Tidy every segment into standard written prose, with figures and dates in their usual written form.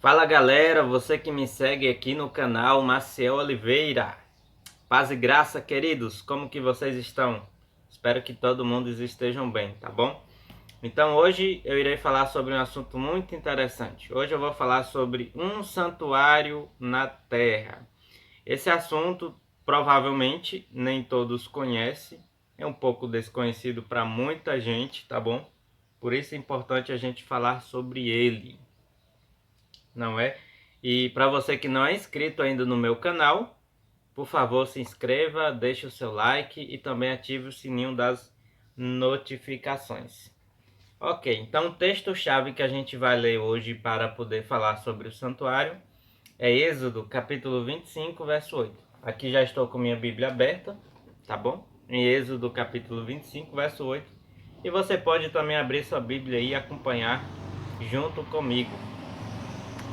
Fala galera, você que me segue aqui no canal Maciel Oliveira. Paz e graça, queridos, como que vocês estão? Espero que todo mundo estejam bem, tá bom? Então hoje eu irei falar sobre um assunto muito interessante. Hoje eu vou falar sobre um santuário na terra. Esse assunto provavelmente nem todos conhecem, é um pouco desconhecido para muita gente, tá bom? Por isso é importante a gente falar sobre ele, não é? E para você que não é inscrito ainda no meu canal, por favor se inscreva, deixe o seu like e também ative o sininho das notificações. Ok, então o texto-chave que a gente vai ler hoje para poder falar sobre o santuário é Êxodo capítulo 25, verso 8. Aqui já estou com minha Bíblia aberta, tá bom? Em Êxodo capítulo 25, verso 8. E você pode também abrir sua Bíblia e acompanhar junto comigo.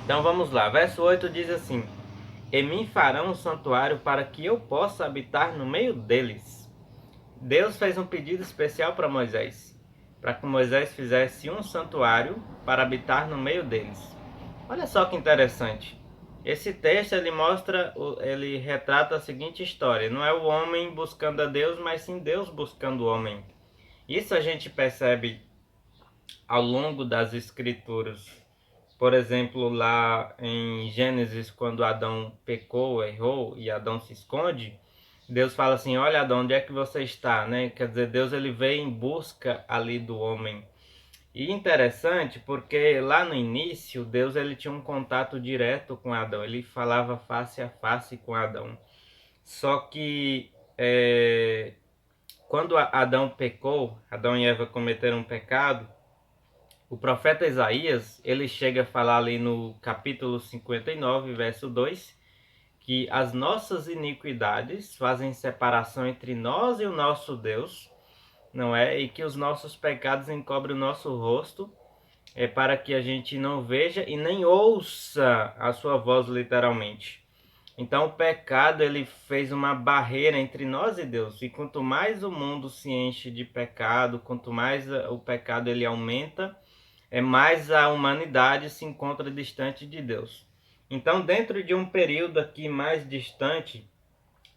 Então vamos lá, verso 8 diz assim: E me farão um santuário para que eu possa habitar no meio deles. Deus fez um pedido especial para Moisés, para que Moisés fizesse um santuário para habitar no meio deles. Olha só que interessante. Esse texto ele retrata a seguinte história: não é o homem buscando a Deus, mas sim Deus buscando o homem. Isso a gente percebe ao longo das escrituras. Por exemplo, lá em Gênesis, quando Adão pecou, errou e Adão se esconde, Deus fala assim: olha, Adão, onde é que você está, né? Quer dizer, Deus ele veio em busca ali do homem. E interessante porque lá no início, Deus ele tinha um contato direto com Adão, ele falava face a face com Adão. Só que quando Adão pecou, Adão e Eva cometeram um pecado, o profeta Isaías, ele chega a falar ali no capítulo 59, verso 2, que as nossas iniquidades fazem separação entre nós e o nosso Deus, não é? E que os nossos pecados encobrem o nosso rosto, para que a gente não veja e nem ouça a sua voz literalmente. Então o pecado ele fez uma barreira entre nós e Deus. E quanto mais o mundo se enche de pecado, quanto mais o pecado ele aumenta, mais a humanidade se encontra distante de Deus. Então, dentro de um período aqui mais distante,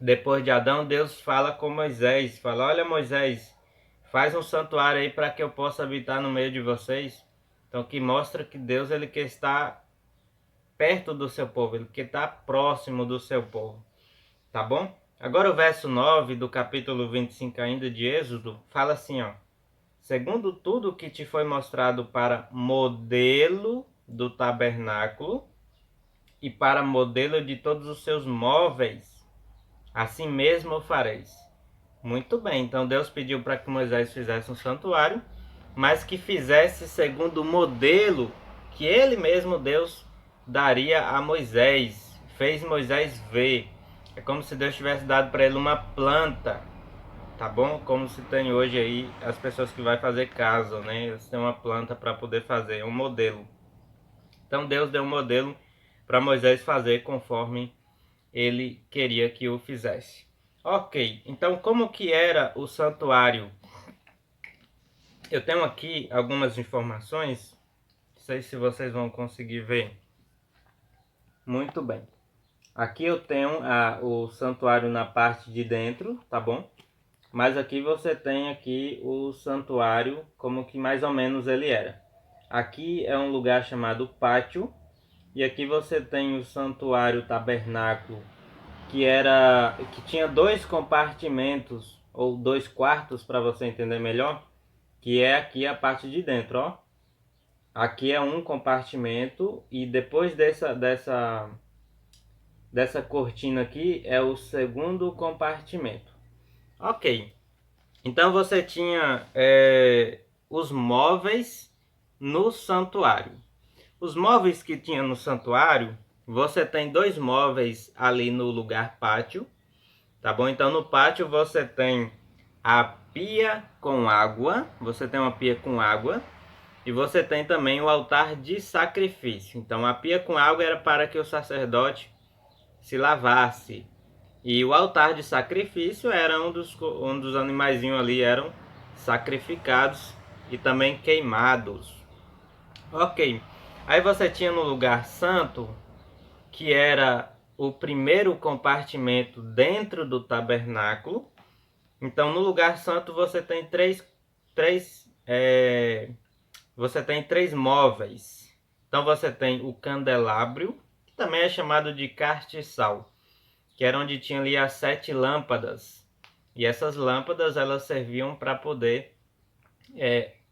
depois de Adão, Deus fala com Moisés, fala: olha, Moisés, faz um santuário aí para que eu possa habitar no meio de vocês. Então, que mostra que Deus ele quer estar perto do seu povo, ele quer estar próximo do seu povo, tá bom? Agora o verso 9 do capítulo 25 ainda de Êxodo, fala assim, ó: segundo tudo que te foi mostrado para modelo do tabernáculo e para modelo de todos os seus móveis, assim mesmo o fareis. Muito bem, então Deus pediu para que Moisés fizesse um santuário, mas que fizesse segundo o modelo que ele mesmo, Deus, daria a Moisés. Fez Moisés ver. É como se Deus tivesse dado para ele uma planta, tá bom? Como se tem hoje aí as pessoas que vai fazer casa, né? Eles têm uma planta para poder fazer, um modelo. Então Deus deu um modelo para Moisés fazer conforme ele queria que o fizesse. Ok, então como que era o santuário? Eu tenho aqui algumas informações, não sei se vocês vão conseguir ver. Muito bem. Aqui eu tenho o santuário na parte de dentro, tá bom? Mas aqui você tem aqui o santuário, como que mais ou menos ele era. Aqui é um lugar chamado pátio, e aqui você tem o santuário tabernáculo, que tinha dois compartimentos, ou dois quartos para você entender melhor, que é aqui a parte de dentro, ó. Aqui é um compartimento e depois dessa cortina aqui é o segundo compartimento. Ok, então você tinha os móveis no santuário. Os móveis que tinha no santuário, você tem dois móveis ali no lugar pátio, tá bom? Então no pátio você tem a pia com água, você tem uma pia com água e você tem também o altar de sacrifício. Então a pia com água era para que o sacerdote se lavasse. E o altar de sacrifício era um dos animaizinhos ali eram sacrificados e também queimados. Ok. Aí você tinha no lugar santo, que era o primeiro compartimento dentro do tabernáculo. Então, no lugar santo você tem você tem três móveis. Então você tem o candelabro, que também é chamado de castiçal, que era onde tinha ali as 7 lâmpadas. E essas lâmpadas elas serviam para poder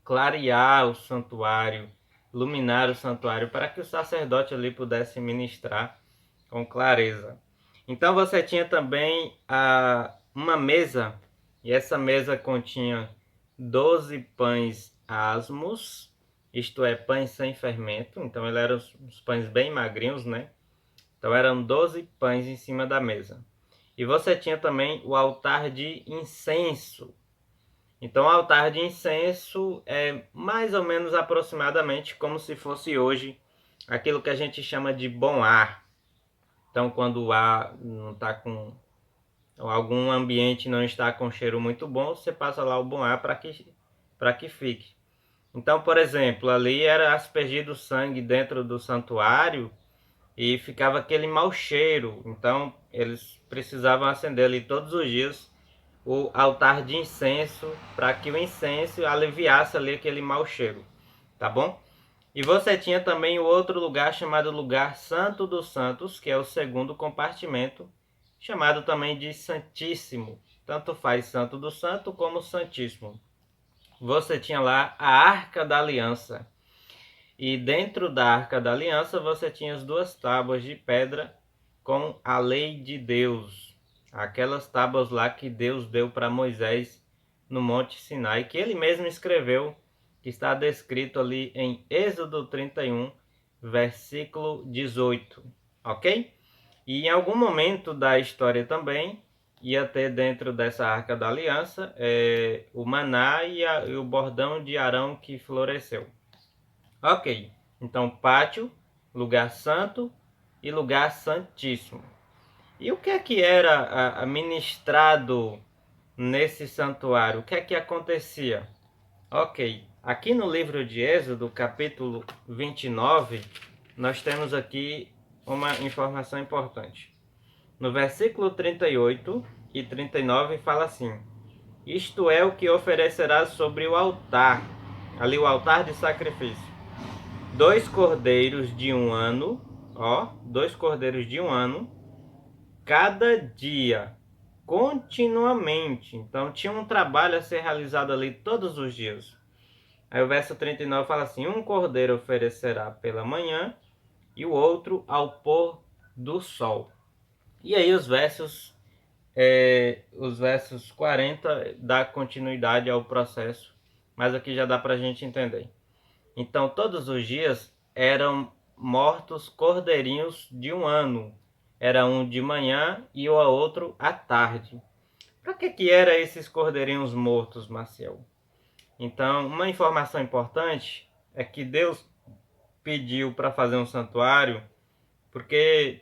clarear o santuário, iluminar o santuário, para que o sacerdote ali pudesse ministrar com clareza. Então você tinha também uma mesa, e essa mesa continha 12 pães asmos, isto é, pães sem fermento. Então eles eram os pães bem magrinhos, né? Então eram 12 pães em cima da mesa. E você tinha também o altar de incenso. Então o altar de incenso é mais ou menos aproximadamente como se fosse hoje aquilo que a gente chama de bom ar. Então quando o ar não está com, ou algum ambiente não está com cheiro muito bom, você passa lá o bom ar para que fique. Então, por exemplo, ali era aspergido sangue dentro do santuário e ficava aquele mau cheiro. Então, eles precisavam acender ali todos os dias o altar de incenso para que o incenso aliviasse ali aquele mau cheiro, tá bom? E você tinha também o outro lugar chamado lugar Santo dos Santos, que é o segundo compartimento, chamado também de Santíssimo. Tanto faz Santo do Santo como Santíssimo. Você tinha lá a Arca da Aliança. E dentro da Arca da Aliança você tinha as 2 tábuas de pedra com a lei de Deus. Aquelas tábuas lá que Deus deu para Moisés no Monte Sinai, que ele mesmo escreveu, que está descrito ali em Êxodo 31, versículo 18. Ok? E em algum momento da história também ia ter dentro dessa Arca da Aliança o maná e o bordão de Arão que floresceu. Ok, então pátio, lugar santo e lugar santíssimo. E o que era ministrado nesse santuário? O que acontecia? Ok, aqui no livro de Êxodo, capítulo 29, nós temos aqui uma informação importante. No versículo 38 e 39 fala assim: isto é o que oferecerás sobre o altar, ali o altar de sacrifício. 2 cordeiros de 1 ano, 2 cordeiros de 1 ano, cada dia, continuamente. Então tinha um trabalho a ser realizado ali todos os dias. Aí o verso 39 fala assim: um cordeiro oferecerá pela manhã e o outro ao pôr do sol. E aí os versos 40 dá continuidade ao processo, mas aqui já dá para a gente entender. Então todos os dias eram mortos cordeirinhos de 1 ano. Era um de manhã e o outro à tarde. Para que eram esses cordeirinhos mortos, Marcel? Então, uma informação importante é que Deus pediu para fazer um santuário porque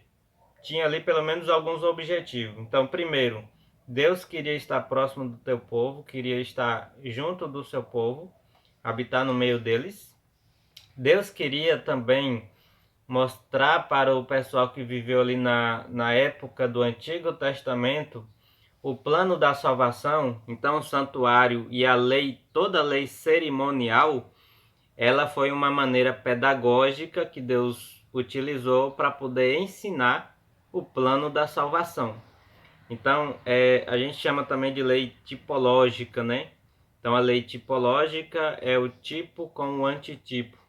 tinha ali pelo menos alguns objetivos. Então, primeiro, Deus queria estar próximo do teu povo, queria estar junto do seu povo, habitar no meio deles. Deus queria também mostrar para o pessoal que viveu ali na época do Antigo Testamento o plano da salvação. Então o santuário e a lei, toda a lei cerimonial, ela foi uma maneira pedagógica que Deus utilizou para poder ensinar o plano da salvação. Então a gente chama também de lei tipológica, né? Então a lei tipológica é o tipo com o antitipo.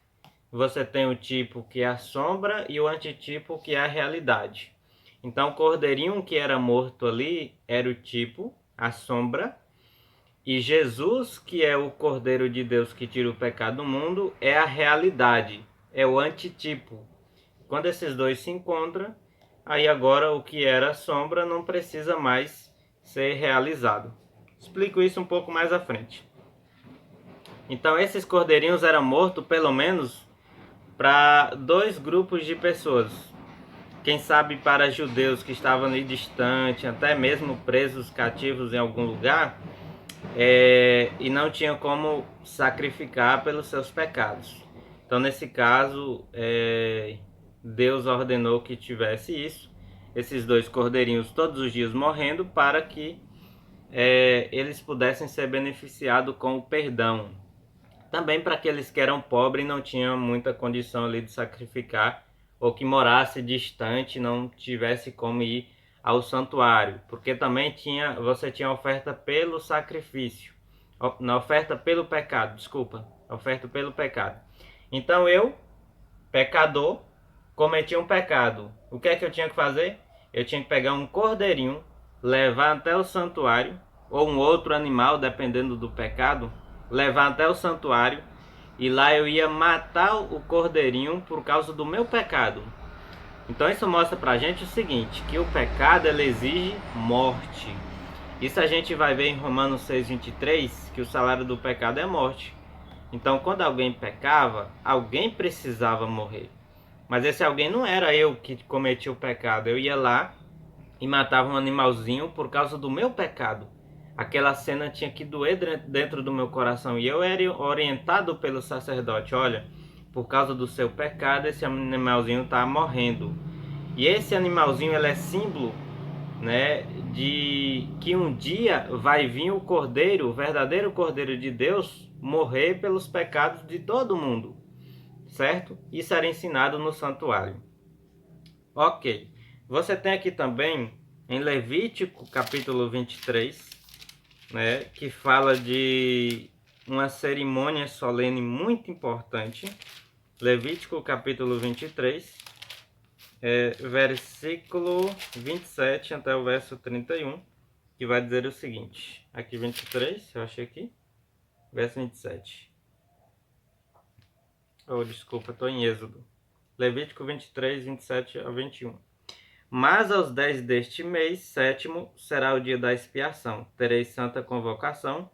Você tem o tipo que é a sombra e o antitipo que é a realidade. Então o cordeirinho que era morto ali era o tipo, a sombra, e Jesus, que é o Cordeiro de Deus que tira o pecado do mundo, é a realidade, é o antitipo. Quando esses dois se encontram, aí agora o que era a sombra não precisa mais ser realizado. Explico isso um pouco mais à frente. Então esses cordeirinhos eram mortos pelo menos para 2 grupos de pessoas. Quem sabe para judeus que estavam ali distante, até mesmo presos cativos em algum lugar, e não tinham como sacrificar pelos seus pecados. Então, nesse caso, Deus ordenou que tivesse isso, esses 2 cordeirinhos todos os dias morrendo, para que eles pudessem ser beneficiados com o perdão. Também para aqueles que eram pobres e não tinham muita condição ali de sacrificar, ou que morasse distante, não tivesse como ir ao santuário, porque também você tinha oferta pelo sacrifício, na oferta pelo pecado, desculpa, oferta pelo pecado. Então eu, pecador, cometi um pecado. O que é que eu tinha que fazer? Eu tinha que pegar um cordeirinho, levar até o santuário, ou um outro animal, dependendo do pecado, levar até o santuário, e lá eu ia matar o cordeirinho por causa do meu pecado. Então isso mostra pra gente o seguinte, que o pecado ele exige morte. Isso a gente vai ver em Romanos 6:23, que o salário do pecado é morte. Então quando alguém pecava, alguém precisava morrer. Mas esse alguém não era eu que cometia o pecado. Eu ia lá e matava um animalzinho por causa do meu pecado. Aquela cena tinha que doer dentro do meu coração. E eu era orientado pelo sacerdote. Olha, por causa do seu pecado, esse animalzinho está morrendo. E esse animalzinho ele é símbolo, né, de que um dia vai vir o Cordeiro, o verdadeiro Cordeiro de Deus, morrer pelos pecados de todo mundo. Certo? Isso era ensinado no santuário. Ok. Você tem aqui também, em Levítico capítulo 23, né, que fala de uma cerimônia solene muito importante. Levítico capítulo 23, versículo 27 até o verso 31, que vai dizer o seguinte. Aqui 23, eu achei aqui, verso 27. Oh, desculpa, estou em Êxodo. Levítico 23, 27 a 21. Mas aos 10 deste mês, 7º, será o dia da expiação. Tereis santa convocação,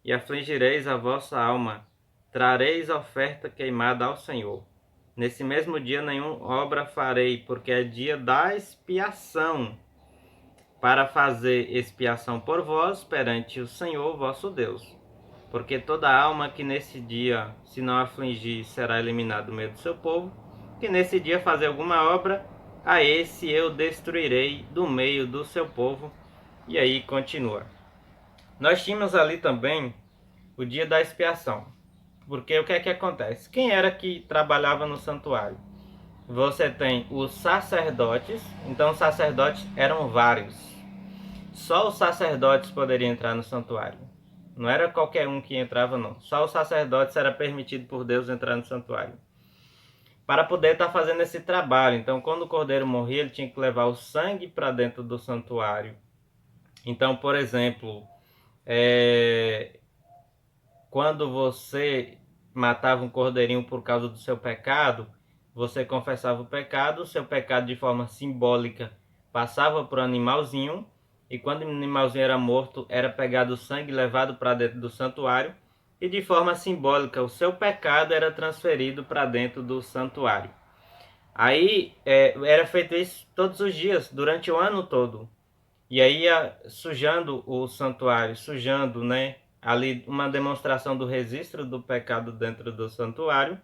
e afligireis a vossa alma. Trareis oferta queimada ao Senhor. Nesse mesmo dia nenhuma obra farei, porque é dia da expiação, para fazer expiação por vós perante o Senhor vosso Deus. Porque toda alma que nesse dia se não afligir será eliminada do meio do seu povo, que nesse dia fazer alguma obra, a esse eu destruirei do meio do seu povo. E aí continua. Nós tínhamos ali também o dia da expiação. Porque o que é que acontece? Quem era que trabalhava no santuário? Você tem os sacerdotes. Então os sacerdotes eram vários. Só os sacerdotes poderiam entrar no santuário. Não era qualquer um que entrava, não. Só os sacerdotes era permitido por Deus entrar no santuário, para poder estar fazendo esse trabalho. Então, quando o cordeiro morria, ele tinha que levar o sangue para dentro do santuário. Então, por exemplo, quando você matava um cordeirinho por causa do seu pecado, você confessava o pecado, seu pecado de forma simbólica passava para o animalzinho, e quando o animalzinho era morto, era pegado o sangue e levado para dentro do santuário, e de forma simbólica o seu pecado era transferido para dentro do santuário. Aí era feito isso todos os dias, durante o ano todo. E aí ia sujando o santuário, sujando, né, ali uma demonstração do registro do pecado dentro do santuário,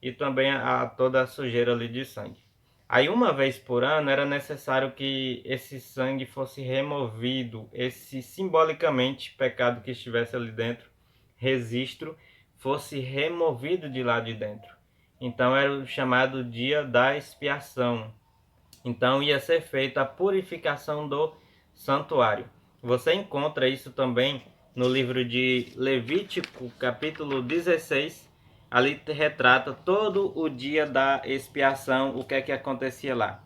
e também toda a sujeira ali de sangue. Aí uma vez por ano era necessário que esse sangue fosse removido, esse simbolicamente pecado que estivesse ali dentro, registro, fosse removido de lá de dentro. Então era o chamado dia da expiação. Então ia ser feita a purificação do santuário. Você encontra isso também no livro de Levítico, capítulo 16. Ali retrata todo o dia da expiação, o que é que acontecia lá.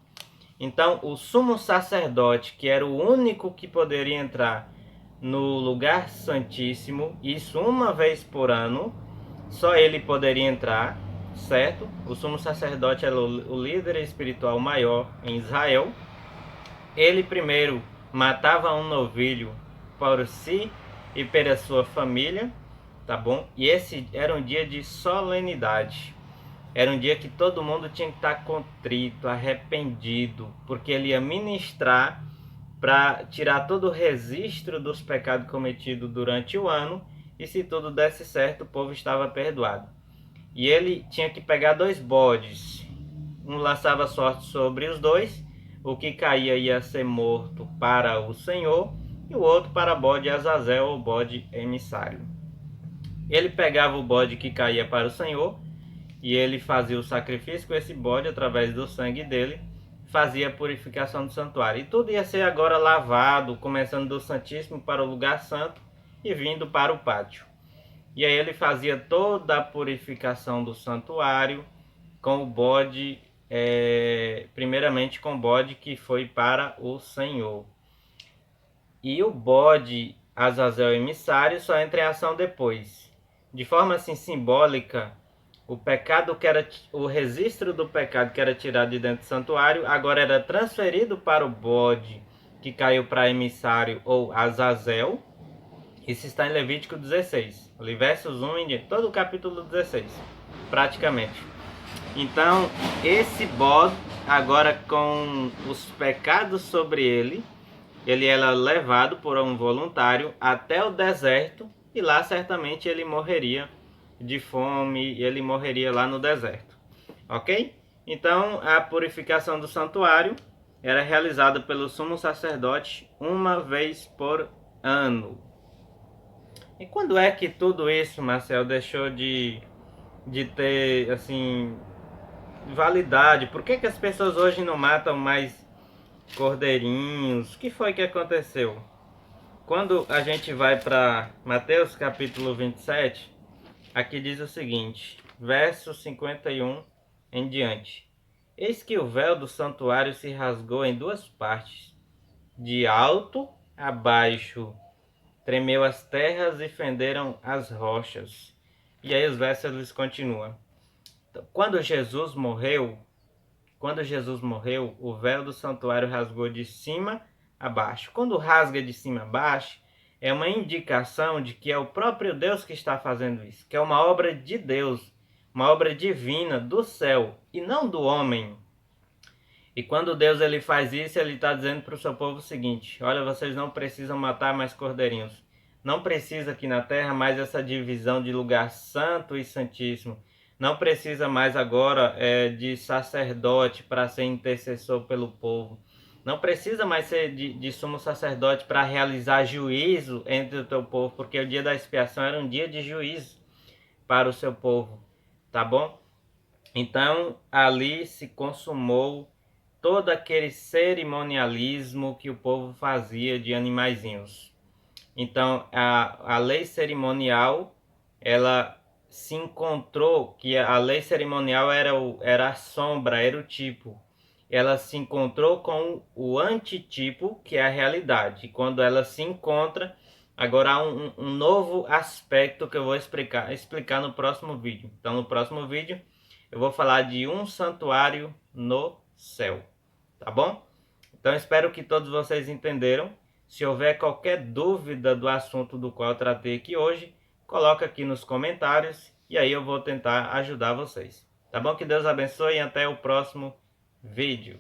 Então, o sumo sacerdote, que era o único que poderia entrar no lugar santíssimo, isso uma vez por ano, só ele poderia entrar, certo? O sumo sacerdote era o líder espiritual maior em Israel. Ele primeiro matava um novilho por si e pela sua família, tá bom? E esse era um dia de solenidade. Era um dia que todo mundo tinha que estar contrito, arrependido, porque ele ia ministrar para tirar todo o registro dos pecados cometidos durante o ano, e se tudo desse certo, o povo estava perdoado. E ele tinha que pegar 2 bodes. Um lançava sorte sobre os dois, o que caía ia ser morto para o Senhor, e o outro para bode Azazel ou bode emissário. Ele pegava o bode que caía para o Senhor, e ele fazia o sacrifício com esse bode através do sangue dele, fazia a purificação do santuário. E tudo ia ser agora lavado, começando do Santíssimo para o lugar santo e vindo para o pátio. E aí ele fazia toda a purificação do santuário com o bode, primeiramente com o bode que foi para o Senhor. E o bode Azazel emissário só entra em ação depois. De forma assim simbólica, o pecado que era o registro do pecado que era tirado de dentro do santuário agora era transferido para o bode que caiu para emissário ou Azazel. Isso está em Levítico 16, versos 1 em todo o capítulo 16, praticamente. Então, esse bode, agora com os pecados sobre ele, ele era levado por um voluntário até o deserto e lá certamente ele morreria de fome e ele morreria lá no deserto. Ok? Então, a purificação do santuário era realizada pelo sumo sacerdote uma vez por ano. E quando é que tudo isso, Marcel, deixou de ter, assim, validade? Por que as pessoas hoje não matam mais cordeirinhos? O que foi que aconteceu? Quando a gente vai para Mateus capítulo 27, aqui diz o seguinte, verso 51 em diante. Eis que o véu do santuário se rasgou em 2 partes, de alto a baixo, tremeu as terras e fenderam as rochas. E aí os versos eles continuam. Então, quando Jesus morreu, o véu do santuário rasgou de cima a baixo. Quando rasga de cima a baixo, é uma indicação de que é o próprio Deus que está fazendo isso, que é uma obra de Deus, uma obra divina do céu e não do homem. E quando Deus ele faz isso, ele está dizendo para o seu povo o seguinte: olha, vocês não precisam matar mais cordeirinhos. Não precisa aqui na terra mais essa divisão de lugar santo e santíssimo. Não precisa mais agora de sacerdote para ser intercessor pelo povo. Não precisa mais ser de sumo sacerdote para realizar juízo entre o teu povo, porque o dia da expiação era um dia de juízo para o seu povo, tá bom? Então ali se consumou todo aquele cerimonialismo que o povo fazia de animaizinhos. Então a lei cerimonial, ela se encontrou, que a lei cerimonial era a sombra, era o tipo. Ela se encontrou com o antitipo, que é a realidade. E quando ela se encontra, agora há um novo aspecto que eu vou explicar no próximo vídeo. Então no próximo vídeo eu vou falar de um santuário no céu. Tá bom? Então espero que todos vocês entenderam. Se houver qualquer dúvida do assunto do qual eu tratei aqui hoje, coloca aqui nos comentários e aí eu vou tentar ajudar vocês. Tá bom? Que Deus abençoe e até o próximo vídeo.